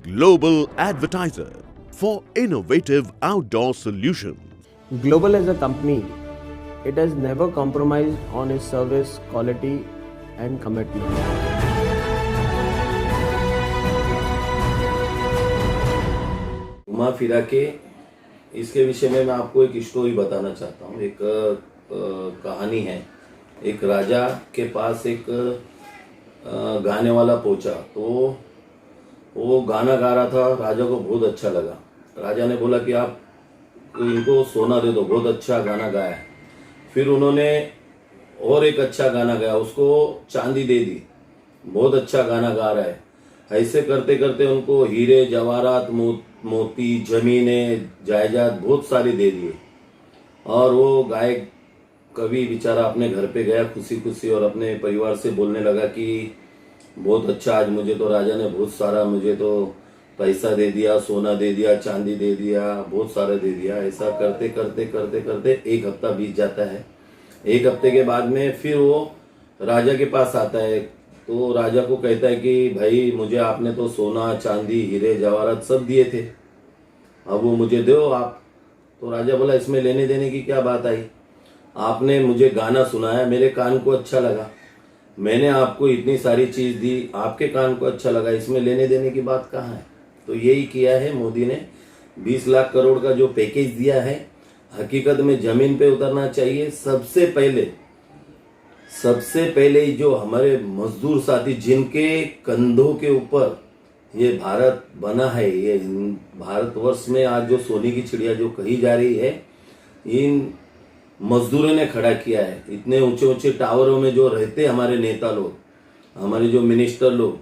Global Advertiser for innovative outdoor solutions. Global as a company, it has never compromised on its service quality and commitment. घुमा फिरा के इसके विषय में मैं आपको एक स्टोरी बताना चाहता हूँ। एक कहानी है। एक राजा के पास एक गाने वाला पहुंचा, तो वो गाना गा रहा था। राजा को बहुत अच्छा लगा। राजा ने बोला कि आप इनको सोना दे दो, बहुत अच्छा गाना गाया है। फिर उन्होंने और एक अच्छा गाना गाया, उसको चांदी दे दी, बहुत अच्छा गाना गा रहा है। ऐसे करते करते उनको हीरे जवाहरात मोती जमीनें जायदाद बहुत सारी दे दिए। और वो गायक कवि बेचारा अपने घर पे गया खुशी खुशी और अपने परिवार से बोलने लगा कि बहुत अच्छा, आज मुझे तो राजा ने बहुत सारा, मुझे तो पैसा दे दिया, सोना दे दिया, चांदी दे दिया, बहुत सारा दे दिया। ऐसा करते करते करते करते एक हफ्ता बीत जाता है। एक हफ्ते के बाद में फिर वो राजा के पास आता है, तो राजा को कहता है कि भाई मुझे आपने तो सोना चांदी हीरे जवाहरात सब दिए थे, अब वो मुझे दो आप। तो राजा बोला इसमें लेने देने की क्या बात आई, आपने मुझे गाना सुनाया, मेरे कान को अच्छा लगा, मैंने आपको इतनी सारी चीज दी, आपके कान को अच्छा लगा, इसमें लेने देने की बात कहाँ है। तो यही किया है मोदी ने। 20 लाख करोड़ का जो पैकेज दिया है, हकीकत में जमीन पे उतरना चाहिए। सबसे पहले जो हमारे मजदूर साथी जिनके कंधों के ऊपर ये भारत बना है, ये भारतवर्ष में आज जो सोने की चिड़िया जो कही जा रही है, इन मजदूरों ने खड़ा किया है। इतने ऊंचे ऊंचे टावरों में जो रहते हमारे नेता लोग, हमारे जो मिनिस्टर लोग,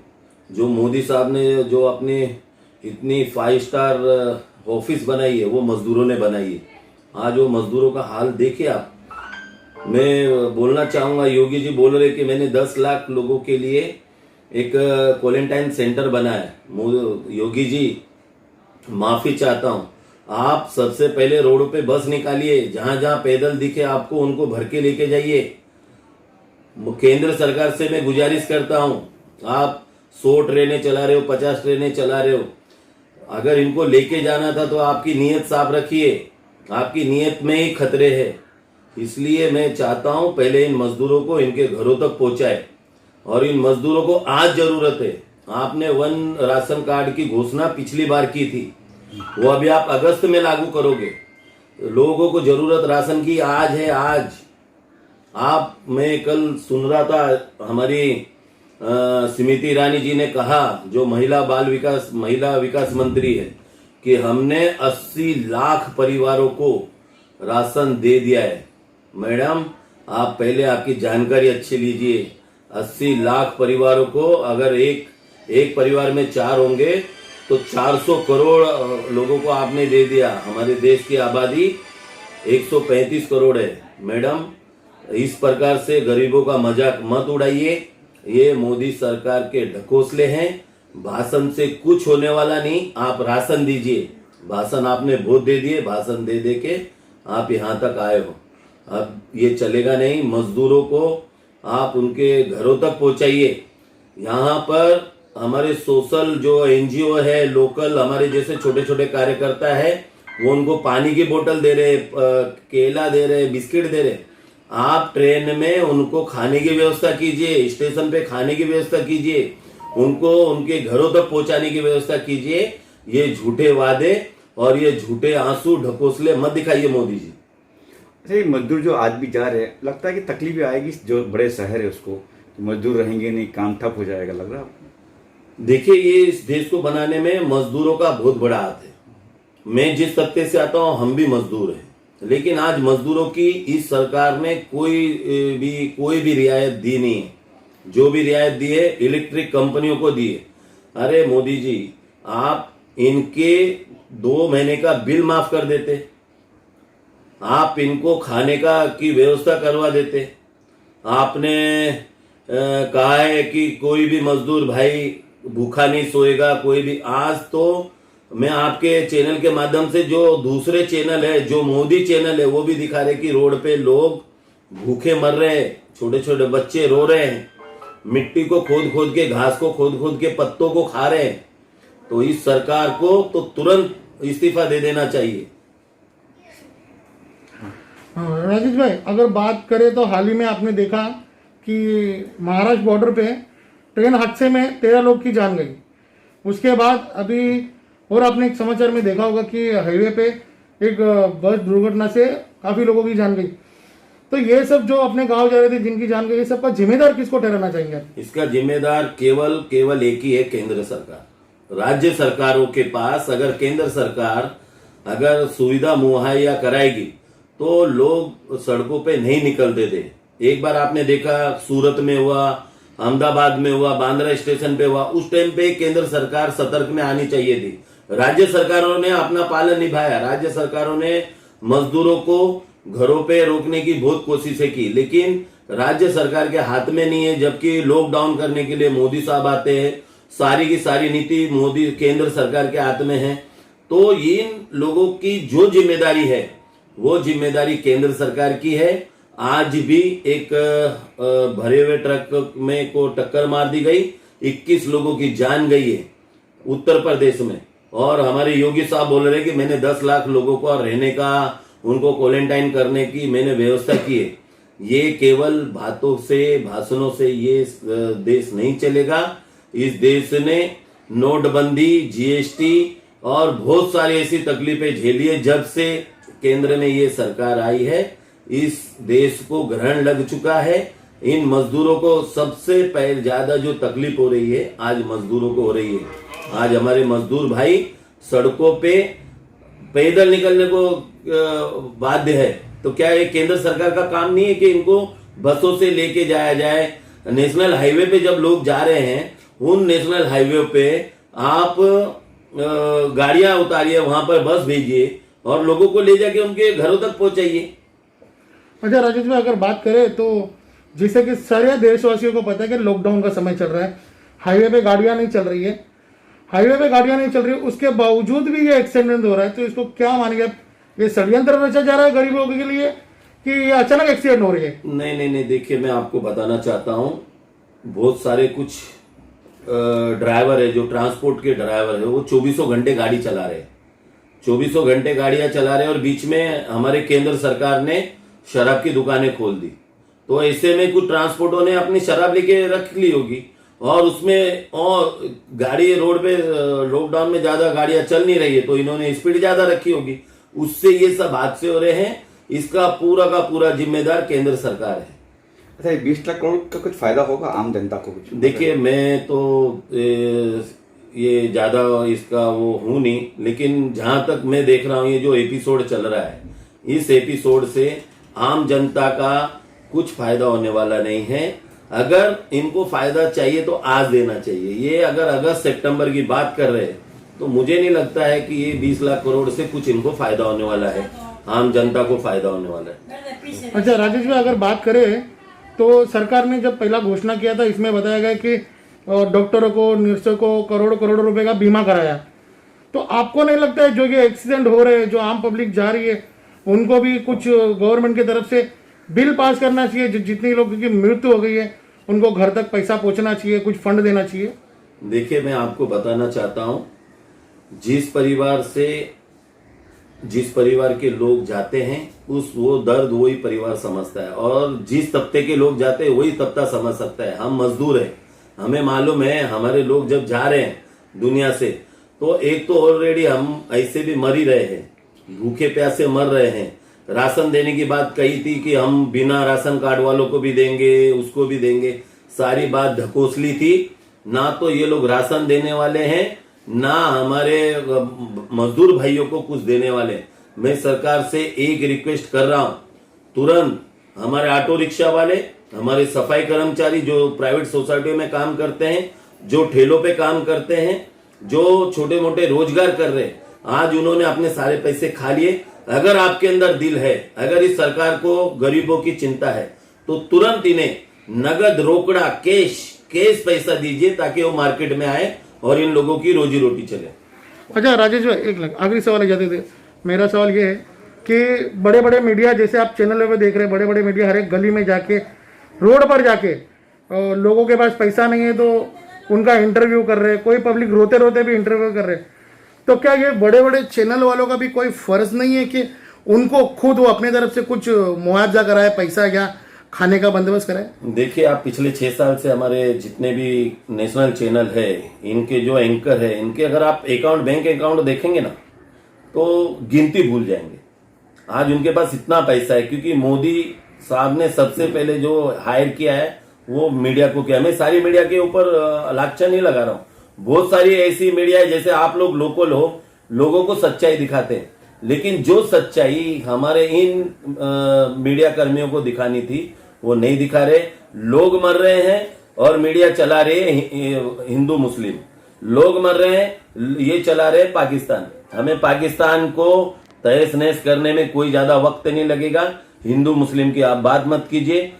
जो मोदी साहब ने जो अपनी इतनी 5 स्टार ऑफिस बनाई है, वो मजदूरों ने बनाई है। आज वो मजदूरों का हाल देखिए आप। मैं बोलना चाहूंगा, योगी जी बोल रहे कि मैंने 10 लाख लोगों के लिए एक क्वारंटाइन सेंटर बनाया। योगी जी माफी चाहता हूं, आप सबसे पहले रोड पे बस निकालिए, जहां जहां पैदल दिखे आपको उनको भर के लेके जाइए। केंद्र सरकार से मैं गुजारिश करता हूं, आप 100 ट्रेनें चला रहे हो, 50 ट्रेनें चला रहे हो, अगर इनको लेके जाना था तो आपकी नीयत साफ रखिए, आपकी नीयत में ही खतरे है। इसलिए मैं चाहता हूं पहले इन मजदूरों को इनके घरों तक पहुंचाए। और इन मजदूरों को आज जरूरत है। आपने 1 राशन कार्ड की घोषणा पिछली बार की थी, वो अभी आप अगस्त में लागू करोगे। लोगों को जरूरत राशन की आज है, आज। मैं कल सुन रहा था, हमारी स्मृति ईरानी जी ने कहा, जो महिला विकास मंत्री है, कि हमने 80 लाख परिवारों को राशन दे दिया है। मैडम, आप पहले आपकी जानकारी अच्छी लीजिए। 80 लाख परिवारों को, अगर एक परिवार में 4 होंगे तो 400 करोड़ लोगों को आपने दे दिया। हमारे देश की आबादी 135 करोड़ है। मैडम, इस प्रकार से गरीबों का मजाक मत उड़ाइए। ये मोदी सरकार के ढकोसले हैं। भाषण से कुछ होने वाला नहीं, आप राशन दीजिए। भाषण आपने बहुत दे दिए, भाषण दे दे के आप यहाँ तक आए हो। अब ये चलेगा नहीं। मजदूरों को आप उनके घरों तक पहुंचाइए। यहाँ पर हमारे सोशल जो एनजीओ है, लोकल हमारे जैसे छोटे छोटे कार्यकर्ता है, वो उनको पानी की बोतल दे रहे, केला दे रहे, बिस्किट दे रहे। आप ट्रेन में उनको खाने की व्यवस्था कीजिए, स्टेशन पे खाने की व्यवस्था कीजिए, उनको उनके घरों तक पहुंचाने की व्यवस्था कीजिए। ये झूठे वादे और ये झूठे आंसू ढकोसले मत दिखाइए मोदी जी। अच्छा, मजदूर जो आज भी जा रहे हैं, लगता है कि तकलीफ आएगी जो बड़े शहर है उसको, तो मजदूर रहेंगे नहीं, काम ठप हो जाएगा, लग रहा है आपको? देखिए, ये इस देश को बनाने में मजदूरों का बहुत बड़ा हाथ है। मैं जिस तबके से आता हूं, हम भी मजदूर हैं, लेकिन आज मजदूरों की इस सरकार ने कोई भी रियायत दी नहीं है। जो भी रियायत दी है, इलेक्ट्रिक कंपनियों को दी है। अरे मोदी जी, आप इनके 2 महीने का बिल माफ कर देते, आप इनको खाने का की व्यवस्था करवा देते। आपने कहा है कि कोई भी मजदूर भाई भूखा नहीं सोएगा, कोई भी। आज तो मैं आपके चैनल के माध्यम से, जो दूसरे चैनल है, जो मोदी चैनल है, वो भी दिखा रहे कि रोड पे लोग भूखे मर रहे हैं, छोटे छोटे बच्चे रो रहे हैं, मिट्टी को खोद खोद के, घास को खोद खोद के, पत्तों को खा रहे हैं। तो इस सरकार को तो तुरंत इस्तीफा दे देना चाहिए। हाँ राजेश भाई, अगर बात करें तो हाल ही में आपने देखा कि महाराष्ट्र बॉर्डर पे ट्रेन हादसे में 13 लोग की जान गई। उसके बाद अभी और आपने एक समाचार में देखा होगा कि हाईवे पे एक बस दुर्घटना से काफ़ी लोगों की जान गई। तो ये सब जो अपने गांव जा रहे थे जिनकी जान गई, ये सब का जिम्मेदार किसको ठहराना चाहेंगे? इसका जिम्मेदार केवल एक ही है, केंद्र सरकार। राज्य सरकारों के पास अगर केंद्र सरकार अगर सुविधा मुहैया कराएगी तो लोग सड़कों पे नहीं निकलते थे। एक बार आपने देखा सूरत में हुआ, अहमदाबाद में हुआ, बांद्रा स्टेशन पे हुआ, उस टाइम पे केंद्र सरकार सतर्क में आनी चाहिए थी। राज्य सरकारों ने अपना पालन निभाया, राज्य सरकारों ने मजदूरों को घरों पे रोकने की बहुत कोशिशें की, लेकिन राज्य सरकार के हाथ में नहीं है। जबकि लॉकडाउन करने के लिए मोदी साहब आते हैं, सारी की सारी नीति मोदी केंद्र सरकार के हाथ में है। तो इन लोगों की जो जिम्मेदारी है वो जिम्मेदारी केंद्र सरकार की है। आज भी एक भरे हुए ट्रक में को टक्कर मार दी गई, 21 लोगों की जान गई है उत्तर प्रदेश में। और हमारे योगी साहब बोल रहे हैं कि मैंने 10 लाख लोगों को रहने का, उनको क्वारंटाइन करने की मैंने व्यवस्था की है। ये केवल बातों से, भाषणों से ये देश नहीं चलेगा। इस देश ने नोटबंदी, जीएसटी और बहुत सारी ऐसी तकलीफें झेली है। जब से केंद्र में ये सरकार आई है, इस देश को ग्रहण लग चुका है। इन मजदूरों को सबसे पहले ज्यादा जो तकलीफ हो रही है आज मजदूरों को हो रही है। आज हमारे मजदूर भाई सड़कों पे पैदल निकलने को बाध्य है। तो क्या ये केंद्र सरकार का काम नहीं है कि इनको बसों से लेके जाया जाए? नेशनल हाईवे पे जब लोग जा रहे हैं, उन नेशनल हाईवे पे आप गाड़ियां उतारिए, वहां पर बस भेजिए और लोगों को ले जाके उनके घरों तक पहुंचाइए। अच्छा राजेश भाई, अगर बात करें तो जैसे कि सारे देशवासियों को पता है कि लॉकडाउन का समय चल रहा है, हाईवे पे गाड़ियां नहीं चल रही है, उसके बावजूद भी ये एक्सीडेंट हो रहा है। तो इसको क्या मानेंगे आप? ये षड्यंत्र रचा जा रहा है गरीबों के लिए कि ये अचानक एक्सीडेंट हो रही है? नहीं, देखिए मैं आपको बताना चाहता हूँ, बहुत सारे कुछ ड्राइवर है जो ट्रांसपोर्ट के ड्राइवर है, वो 24 घंटे गाड़ी चला रहे हैं, 24 घंटे गाड़ियां चला रहे हैं। और बीच में हमारे केंद्र सरकार ने शराब की दुकानें खोल दी। तो ऐसे में कुछ ट्रांसपोर्टों ने अपनी शराब लेके रख ली होगी और उसमें और गाड़ी रोड पे लॉकडाउन में ज्यादा गाड़ियां चल नहीं रही है तो इन्होंने स्पीड ज्यादा रखी होगी, उससे ये सब हादसे हो रहे हैं। इसका पूरा का पूरा जिम्मेदार केंद्र सरकार है। अच्छा, 20 लाख करोड़ का कुछ फायदा होगा आम जनता को? कुछ देखिए, मैं तो ये ज्यादा इसका वो हूं नहीं, लेकिन जहां तक मैं देख रहा हूं ये जो एपिसोड चल रहा है, इस एपिसोड से आम जनता का कुछ फायदा होने वाला नहीं है। अगर इनको फायदा चाहिए तो आज देना चाहिए। ये अगर अगस्त सितंबर की बात कर रहे हैं तो मुझे नहीं लगता है कि ये 20 लाख करोड़ से कुछ इनको फायदा होने वाला है, आम जनता को फायदा होने वाला है। अच्छा राजेश भाई, अगर बात करें तो सरकार ने जब पहला घोषणा किया था, इसमें बताया गया कि डॉक्टरों को, नर्सों को करोड़ों रुपए का बीमा कराया। तो आपको नहीं लगता है जो ये एक्सीडेंट हो रहे हैं, जो आम पब्लिक जा रही है, उनको भी कुछ गवर्नमेंट की तरफ से बिल पास करना चाहिए? जितनी लोगों की मृत्यु हो गई है उनको घर तक पैसा पहुंचना चाहिए, कुछ फंड देना चाहिए। देखिए, मैं आपको बताना चाहता हूं, जिस परिवार के लोग जाते हैं वो दर्द वही परिवार समझता है, और जिस तबके के लोग जाते हैं वही तबका समझ सकता है। हम मजदूर हैं, हमें मालूम है हमारे लोग जब जा रहे हैं दुनिया से, तो एक तो ऑलरेडी हम ऐसे भी मर ही रहे हैं, भूखे प्यासे मर रहे हैं। राशन देने की बात कही थी कि हम बिना राशन कार्ड वालों को भी देंगे, उसको भी देंगे, सारी बात ढकोसली थी। ना तो ये लोग राशन देने वाले हैं, ना हमारे मजदूर भाइयों को कुछ देने वाले। मैं सरकार से एक रिक्वेस्ट कर रहा हूं, तुरंत हमारे ऑटो रिक्शा वाले, हमारे सफाई कर्मचारी जो प्राइवेट सोसाइटियों में काम करते हैं, जो ठेलों पे काम करते हैं, जो छोटे मोटे रोजगार कर रहे हैं, आज उन्होंने अपने सारे पैसे खा लिए। अगर आपके अंदर दिल है, अगर इस सरकार को गरीबों की चिंता है, तो तुरंत इन्हें नगद, रोकड़ा, कैश पैसा दीजिए ताकि वो मार्केट में आए और इन लोगों की रोजी रोटी चले। अच्छा राजेश भाई, एक आखिरी सवाल जाते थे। मेरा सवाल ये है कि बड़े बड़े मीडिया, जैसे आप चैनलों पे देख रहे हैं, बड़े बड़े मीडिया हर एक गली में जाके, रोड पर जाके, लोगों के पास पैसा नहीं है तो उनका इंटरव्यू कर रहे, कोई पब्लिक रोते रोते भी इंटरव्यू कर रहे। तो क्या ये बड़े बड़े चैनल वालों का भी कोई फर्ज नहीं है कि उनको खुद वो अपने तरफ से कुछ मुआवजा कराए, पैसा या खाने का बंदोबस्त कराए? देखिए, आप पिछले 6 साल से हमारे जितने भी नेशनल चैनल है, इनके जो एंकर है, इनके अगर आप अकाउंट, बैंक अकाउंट देखेंगे ना तो गिनती भूल जाएंगे। आज उनके पास इतना पैसा है क्योंकि मोदी साहब ने सबसे पहले जो हायर किया है वो मीडिया को किया। मैं सारी मीडिया के ऊपर लांछन नहीं लगा रहा हूँ, बहुत सारी ऐसी मीडिया है जैसे आप लोग लोकल हो, लोगों को सच्चाई दिखाते हैं, लेकिन जो सच्चाई हमारे इन मीडिया कर्मियों को दिखानी थी वो नहीं दिखा रहे। लोग मर रहे हैं और मीडिया चला रहे हैं हिंदू मुस्लिम, लोग मर रहे हैं, ये चला रहे पाकिस्तान। हमें पाकिस्तान को तहस नहस करने में कोई ज्यादा वक्त नहीं लगेगा। हिंदू मुस्लिम की आप बात मत कीजिए,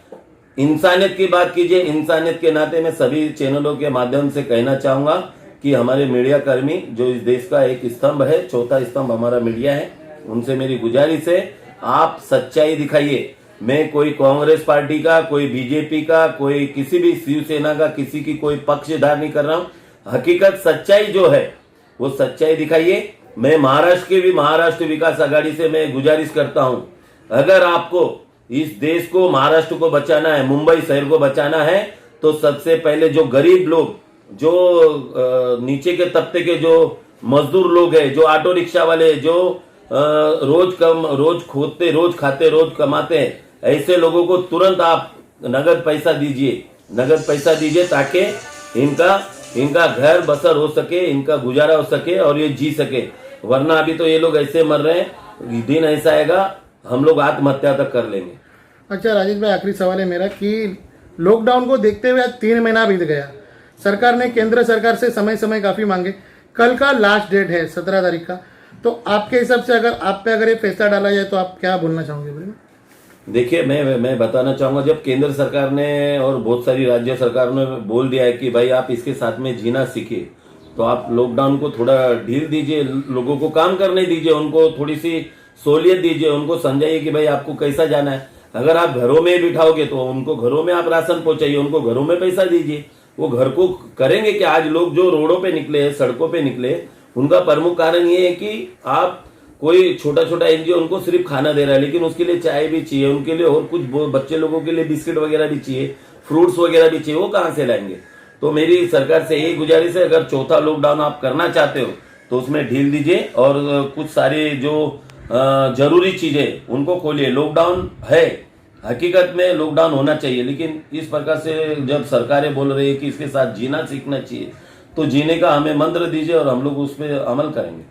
इंसानियत की बात कीजिए। इंसानियत के नाते मैं सभी चैनलों के माध्यम से कहना चाहूंगा कि हमारे मीडिया कर्मी जो इस देश का एक स्तंभ है, चौथा स्तंभ हमारा मीडिया है, उनसे मेरी गुजारिश है आप सच्चाई दिखाइए। मैं कोई कांग्रेस पार्टी का, कोई बीजेपी का, कोई किसी भी शिवसेना का, किसी की कोई पक्षधार नहीं कर रहा हूं। हकीकत सच्चाई जो है वो सच्चाई दिखाइए। मैं महाराष्ट्र विकास आघाड़ी से मैं गुजारिश करता हूं, अगर आपको इस देश को, महाराष्ट्र को बचाना है, मुंबई शहर को बचाना है, तो सबसे पहले जो गरीब लोग, जो नीचे के तबके के जो मजदूर लोग हैं, जो ऑटो रिक्शा वाले, जो रोज खोदते, रोज खाते, रोज कमाते हैं, ऐसे लोगों को तुरंत आप नगद पैसा दीजिए ताकि इनका घर बसर हो सके, इनका गुजारा हो सके और ये जी सके। वरना अभी तो ये लोग ऐसे मर रहे हैं, दिन ऐसा आएगा हम लोग आत्महत्या तक कर लेंगे। अच्छा राजेश भाई, आखिरी सवाल है मेरा कि लॉकडाउन को देखते हुए आज 3 महीना बीत गया, सरकार ने केंद्र सरकार से समय काफी मांगे, कल का लास्ट डेट है 17 तारीख का, तो आपके हिसाब से अगर ये फैसला डाला जाए तो आप क्या बोलना चाहोगे? देखिए, मैं बताना चाहूंगा, जब केंद्र सरकार ने और बहुत सारी राज्य सरकार ने बोल दिया है कि भाई आप इसके साथ में जीना सीखिए, तो आप लॉकडाउन को थोड़ा ढील दीजिए, लोगों को काम करने दीजिए, उनको थोड़ी सी सहूलियत दीजिए, उनको समझाइए कि भाई आपको कैसा जाना है। अगर आप घरों में बिठाओगे तो उनको घरों में आप राशन पहुंचाइए, उनको घरों में पैसा दीजिए, वो घर को करेंगे कि आज लोग जो रोडों पे निकले, सड़कों पे निकले, उनका प्रमुख कारण ये है कि आप कोई छोटा एनजीओ उनको सिर्फ खाना दे रहा है, लेकिन उसके लिए चाय भी चाहिए, उनके लिए और कुछ बच्चे लोगों के लिए बिस्किट वगैरह भी चाहिए, फ्रूट्स वगैरह भी चाहिए, वो कहाँ से लाएंगे? तो मेरी सरकार से यही गुजारिश है, अगर चौथा लॉकडाउन आप करना चाहते हो तो उसमें ढील दीजिए और कुछ सारे जो जरूरी चीजें उनको खोलिए। लॉकडाउन है, हकीकत में लॉकडाउन होना चाहिए, लेकिन इस प्रकार से जब सरकारें बोल रही है कि इसके साथ जीना सीखना चाहिए, तो जीने का हमें मंत्र दीजिए और हम लोग उस पर अमल करेंगे।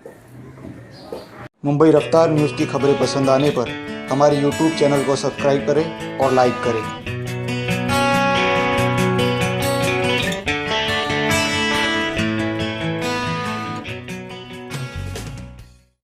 मुंबई रफ्तार न्यूज़ की खबरें पसंद आने पर हमारे YouTube चैनल को सब्सक्राइब करें और लाइक करें।